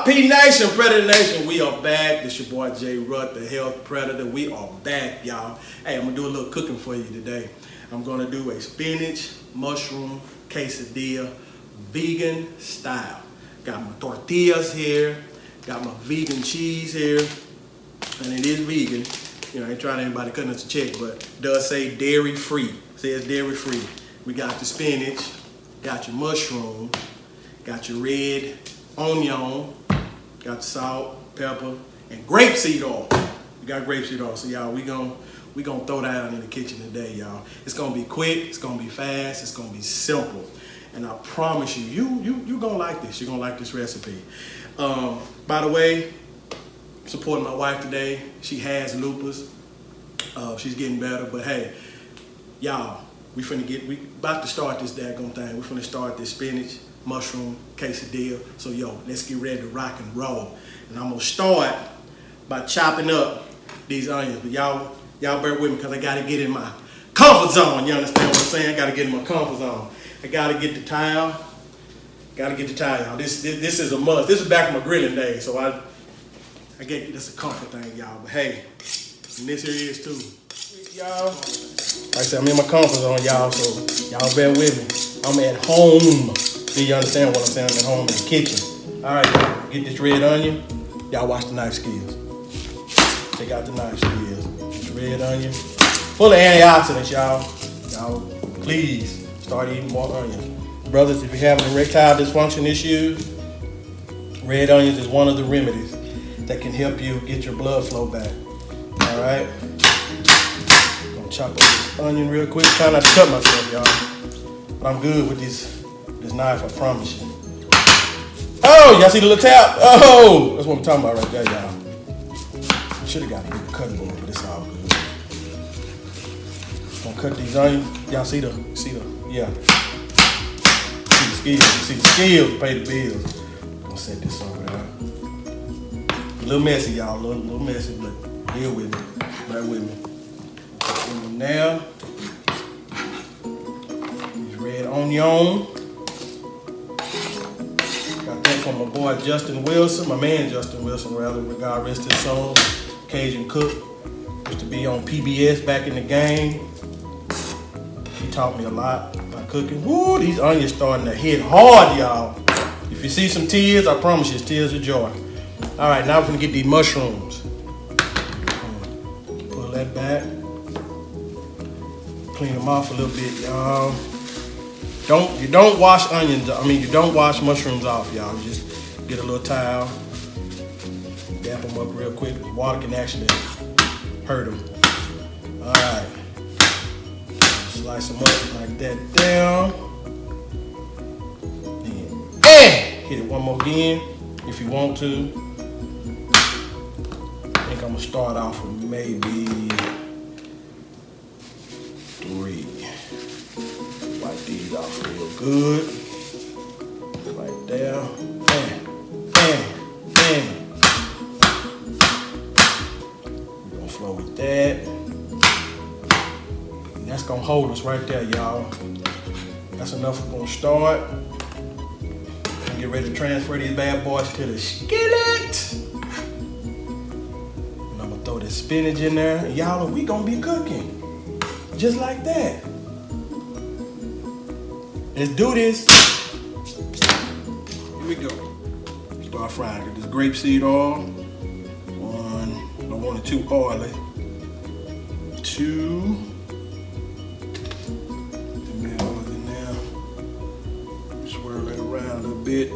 P Nation, Predator Nation, we are back. This your boy J Rut, the Health Predator. We are back, y'all. Hey, I'm gonna do a little cooking for you today. I'm gonna do a spinach, mushroom, quesadilla, vegan style. Got my tortillas here, got my vegan cheese here, and it is vegan. You know, I ain't trying anybody cutting us a check, but it does say dairy free. It says dairy free. We got the spinach, got your mushroom, got your red onion, got salt, pepper, and grapeseed oil. We got grapeseed oil, so y'all, we gonna throw that out in the kitchen today, y'all. It's gonna be quick, it's gonna be fast, it's gonna be simple, and I promise you, you gonna like this. You're gonna like this recipe. By the way, supporting my wife today. She has lupus. She's getting better, but hey, y'all, we about to start this daggone thing. We're finna start this spinach, mushroom, quesadilla. So yo, let's get ready to rock and roll. And I'm gonna start by chopping up these onions. But y'all bear with me because I gotta get in my comfort zone. You understand what I'm saying? I gotta get in my comfort zone. I gotta get the towel. Gotta get the towel, y'all. This is a must. This is back in my grilling days, so I get this a comfort thing, y'all. But hey, and this here is too. Y'all, like I said, I'm in my comfort zone, y'all, so y'all bear with me. I'm at home. Do you understand what I'm saying? I'm at home in the kitchen. All right, y'all, get this red onion. Y'all watch the knife skills. Check out the knife skills. This red onion, full of antioxidants, y'all. Y'all, please start eating more onions. Brothers, if you're having erectile dysfunction issues, red onions is one of the remedies that can help you get your blood flow back. All right? I'm gonna chop up this onion real quick. Try not to cut myself, y'all. But I'm good with this knife, I promise you. Oh, y'all see the little tap? Oh, that's what I'm talking about right there, y'all. Should have got a bigger cutting board, but it's all good. Gonna cut these onions. Y'all see the, yeah. See the skills, pay the bills. Gonna set this over there. A little messy, y'all, a little messy, but deal with me, bear with me. Now, these red onion. Got that from my boy Justin Wilson, my man Justin Wilson, rather, God rest his soul. Cajun cook, used to be on PBS back in the game. He taught me a lot about cooking. Woo, these onions starting to hit hard, y'all. If you see some tears, I promise you, it's tears of joy. All right, now we're gonna get these mushrooms. Pull that back. Clean them off a little bit, y'all. You don't wash onions. You don't wash mushrooms off, y'all. You just get a little towel, dap them up real quick. Water can actually hurt them. All right, slice them up like that down. Then hit it one more again if you want to. I think I'm gonna start off with maybe 3. Wipe these off real good. Right there. Bam. We're gonna flow with that. And that's gonna hold us right there, y'all. That's enough. We're gonna start. And get ready to transfer these bad boys to the skillet. And I'm gonna throw this spinach in there. And y'all, we gonna be cooking. Just like that. Let's do this. Here we go. Start frying. Get this grapeseed oil. 1. I don't want it too oily. 2. Get all of it now. Swirl it around a little bit.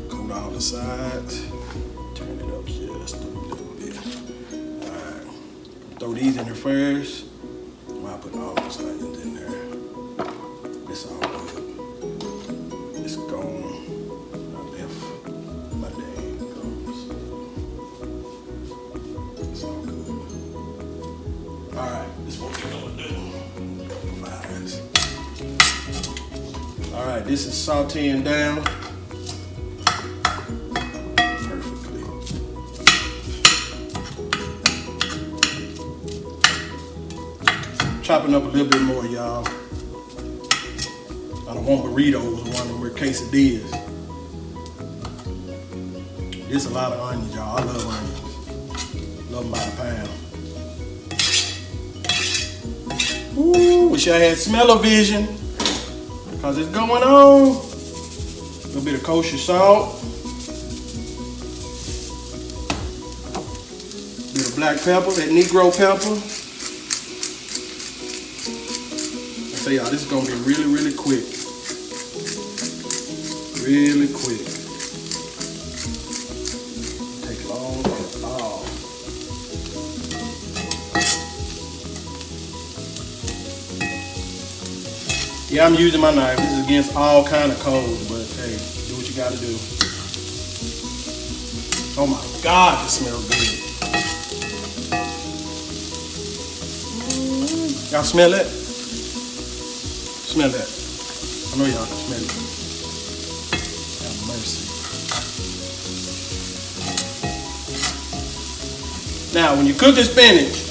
Coat all the sides. Turn it up just a little bit. Alright. Throw these in there first. I'll put all those onions in there. It's all good. It's gone. I left my dang gums. It's all good. Alright, this is what we're gonna do. Alright, this is sauteing down. Perfectly. Chopping up a little bit more, y'all. I don't want burritos, I want them with quesadillas. It's a lot of onions, y'all. I love onions. Love them by the pound. Ooh, wish I had smell-o-vision. Cause it's going on. A little bit of kosher salt. A bit of black pepper, that Negro pepper. I say y'all, this is gonna be really, really quick. Really quick. Take it all off. Yeah, I'm using my knife. This is against all kind of codes, but hey, do what you gotta do. Oh my God, it smells good. Y'all smell that? Smell that. I know y'all can smell it. Have mercy. Now, when you cook the spinach,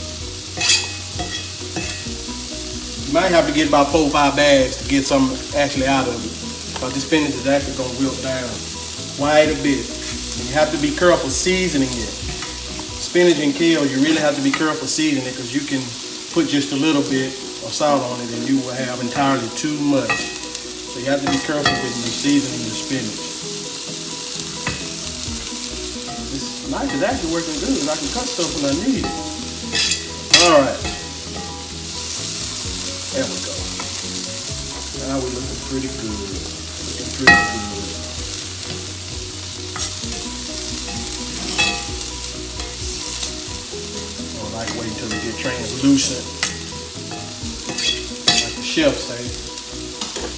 you might have to get about 4 or 5 bags to get something actually out of it. Because the spinach is actually going to wilt down quite a bit. And you have to be careful seasoning it. Spinach and kale, you really have to be careful seasoning it because you can put just a little bit of salt on it and you will have entirely too much. So you have to be careful when you're seasoning your spinach. This knife is actually working good and I can cut stuff when I need it. Alright. There we go. Now we're looking pretty good. Looking pretty good. I like waiting until they get translucent. Like the chef say.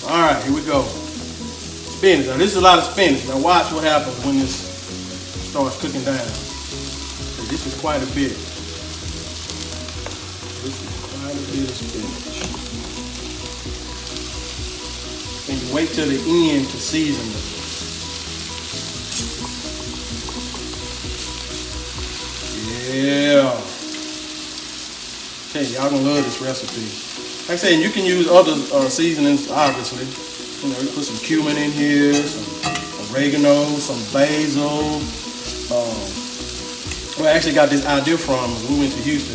Alright, here we go. Spinach. Now this is a lot of spinach. Now watch what happens when this starts cooking down. So this is quite a bit. This is quite a bit of spinach. And you wait till the end to season it. Yeah. Okay, y'all gonna love this recipe. Like I said, you can use other seasonings, obviously. You know, you put some cumin in here, some oregano, some basil. Well, I actually got this idea from, we went to Houston,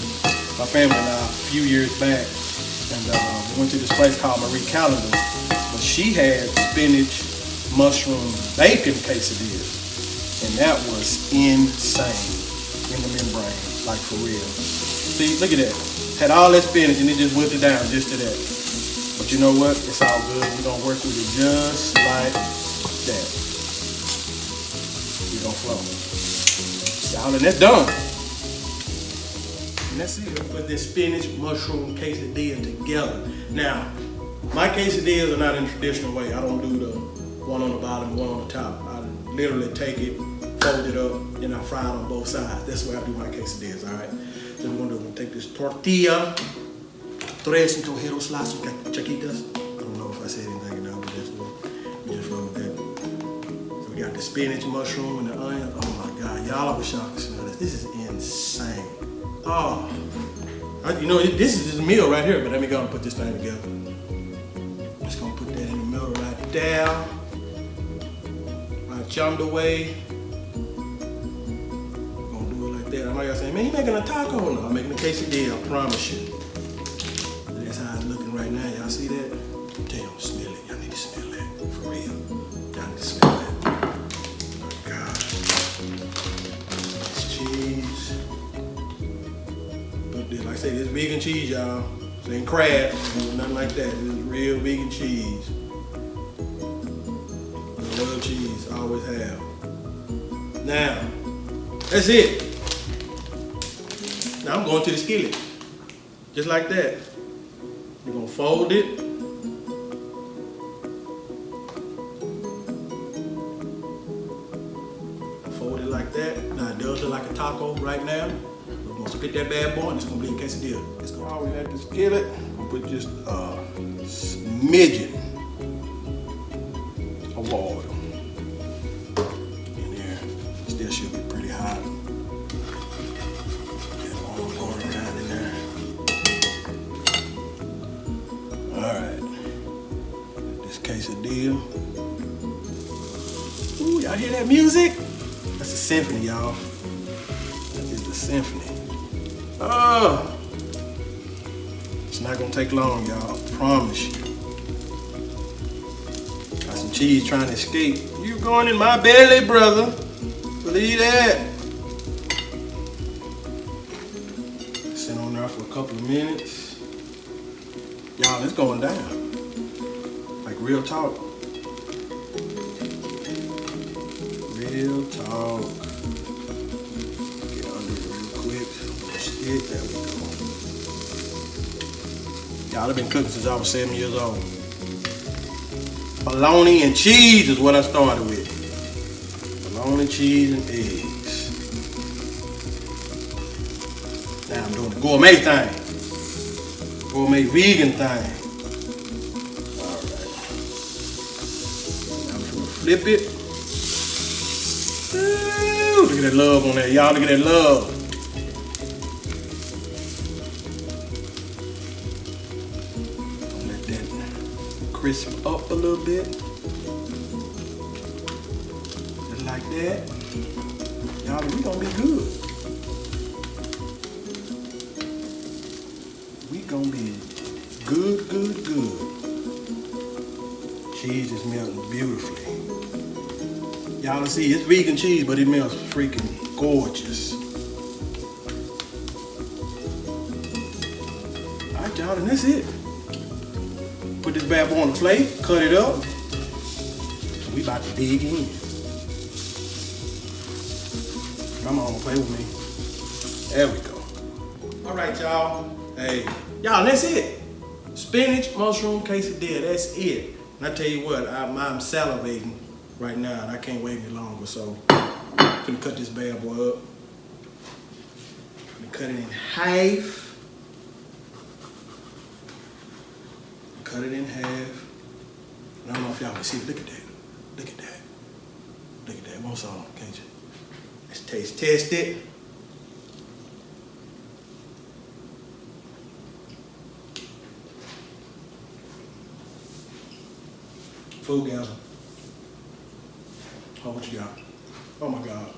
my family and I, a few years back. And we went to this place called Marie Calhoun. But she had spinach, mushroom, bacon quesadillas. And that was insane in the membrane, like for real. See, look at that. Had all that spinach and it just whipped it down just to that. But you know what? It's all good. We're going to work with it just like that. We're going to flow. Y'all, and that's done. And that's it. Put this spinach, mushroom quesadilla together. Now, my quesadillas are not in the traditional way. I don't do the one on the bottom, one on the top. I literally take it, fold it up, and I fry it on both sides. That's the way I do my quesadillas, all right? So we're gonna take this tortilla, tres entojeros lazos chiquitas. I don't know if I said anything now, but that's what we just roll with that. So we got the spinach, mushroom, and the onion. Oh my God, y'all, I wish y'all could smell this. This is insane. Oh, you know, this is this meal right here, but let me go and put this thing together. Just gonna put that in the middle right there. Right yonder way. I know y'all saying, man, you making a taco? No, I'm making a quesadilla, I promise you. That's how it's looking right now. Y'all see that? Damn, smell it. Y'all need to smell that. For real. Y'all need to smell that. Oh my God. This cheese. But like I say, this vegan cheese, y'all. It ain't crab, nothing like that. This is real vegan cheese. I love cheese, I always have. Now, that's it. Now I'm going to the skillet, just like that. You're gonna fold it. Fold it like that. Now it does look like a taco right now. We're gonna split that bad boy and it's gonna be a quesadilla. It's gonna always at the skillet. We'll put just a smidgen of oil in there. Still should be pretty hot. Quesadilla. Ooh, y'all hear that music? That's a symphony, y'all. That is the symphony. Oh, it's not gonna take long, y'all. I promise you. Got some cheese trying to escape. You going in my belly, brother. Believe that. Sit on there for a couple of minutes. Y'all, it's going down. Like real talk. Real talk. Get under it real quick. Shit, there we go. Y'all, I've been cooking since I was 7 years old. Bologna and cheese is what I started with. Bologna, cheese, and eggs. Now I'm doing the gourmet thing. Gourmet vegan thing. Alright. Now I'm gonna flip it. Ooh, look at that love on that, y'all. Look at that love. Let that crisp up a little bit. Just like that. Y'all, we gonna be good. We gonna be good, good, good. Cheese is melting beautifully. Y'all can see it's vegan cheese, but it melts freaking gorgeous. All right, y'all, and that's it. Put this bad boy on the plate, cut it up. We about to dig in. Come on, play with me. There we go. All right, y'all. Hey, y'all, that's it. Spinach, mushroom, quesadilla, that's it. And I tell you what, I'm salivating right now, and I can't wait any longer, so I'm gonna cut this bad boy up. I'm gonna cut it in half. Cut it in half. And I don't know if y'all can see it. Look at that. Look at that. Look at that. One song, can't you? Let's taste test it. Food gasm. Oh, what you got? Oh my God.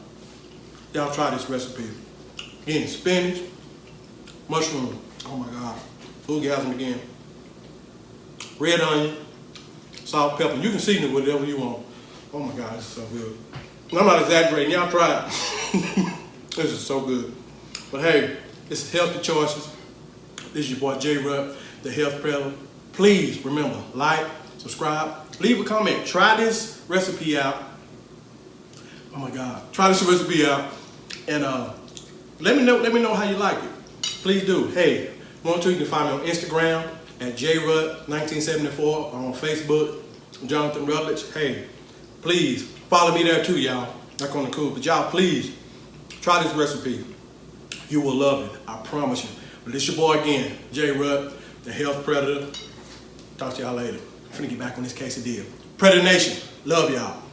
Y'all try this recipe. Again, spinach, mushroom. Oh my God. Food gasm again. Red onion, salt, pepper. You can season it with whatever you want. Oh my God, this is so good. And I'm not exaggerating. Y'all try it. This is so good. But hey, it's healthy choices. This is your boy J Rut, the health predator. Please remember, like, subscribe, leave a comment. Try this recipe out. Oh my God, try this recipe out, and let me know how you like it. Please do. Hey, want to, you can find me on Instagram at JRut1974, on Facebook, Jonathan Rutledge. Hey, please follow me there too, y'all. Not gonna cool, but y'all please try this recipe. You will love it, I promise you. But it's your boy again, J Rut, the health predator. Talk to y'all later. I'm finna get back on this quesadilla. Predator Nation, love y'all.